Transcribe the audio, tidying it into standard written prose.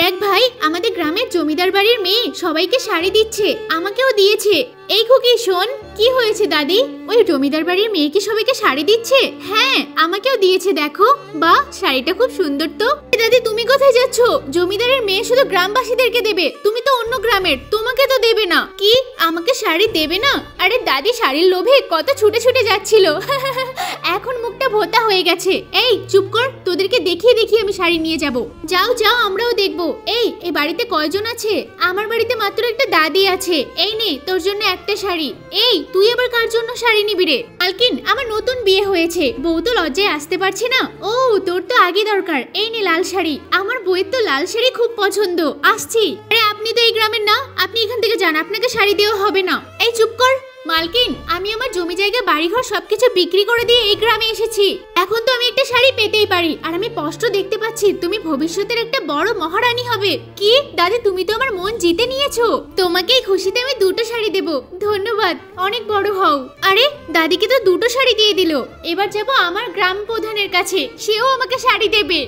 দেখ ভাই, আমাদের গ্রামের জমিদার বাড়ির মেয়ে সবাইকে শাড়ি দিচ্ছে, আমাকেও দিয়েছে। এই খুকি শোন, কি হয়েছে দাদি? ওই জমিদার বাড়ির মেয়ে কি সবাইকে শাড়ি দিচ্ছে? হ্যাঁ, আমাকেও দিয়েছে। দেখো, বাহ, শাড়িটা খুব সুন্দর তো। দাদি তুমি কোথায় যাচ্ছ? জমিদারের মেয়ে শুধু গ্রামবাসীদেরকে দেবে, তুমি তো অন্য গ্রামের, তোমাকে তো দেবে না। কি, আমাকে শাড়ি দেবে না? আরে দাদি শাড়ির লোভে কত ছুটে ছুটে যাচ্ছিল, এখন মুখটা ভোতা হয়ে গেছে। এই চুপ কর, তোদেরকে দেখিয়ে দেখিয়ে আমি শাড়ি নিয়ে যাব। যাও যাও, আমরাও দেখবো। এই বাড়িতে কয়জন আছে? আমার বাড়িতে মাত্র একটা দাদি আছে। এই নে তোর জন্য একটা শাড়ি। এই তুই আবার কার জন্য শাড়ি নিবি রে? মালকিন, আমার নতুন বিয়ে হয়েছে, বউ তো লজ্জায় আসতে পারছে না। ও, তোর তো আগে দরকার। এই নে লাল শাড়ি, আমার বউয়ের তো লাল শাড়ি খুব পছন্দ। আসছি। আরে আপনি তো এই গ্রামের না, আপনি এখান থেকে যান, আপনাকে শাড়ি দেওয়া হবে না। এই চুপ কর। মালকিন, আমি আমার জমি জায়গা বাড়িঘর সবকিছু বিক্রি করে দিয়ে এই গ্রামে এসেছি। এখন তো আমি একটা শাড়ি পেতেই পারি, আর আমি স্পষ্ট দেখতে পাচ্ছি তুমি ভবিষ্যতের একটা বড় মহারানী হবে। কি দাদি, তুমি তো আমার মন জিতে নিয়েছো। তোমাকে এই খুশিতে আমি দুটো শাড়ি দেব। ধন্যবাদ, অনেক বড় হও। আরে দাদিকে তো দুটো শাড়ি দিয়ে দিল। এবার যাব আমার গ্রাম প্রধানের কাছে, সেও আমাকে শাড়ি দেবে।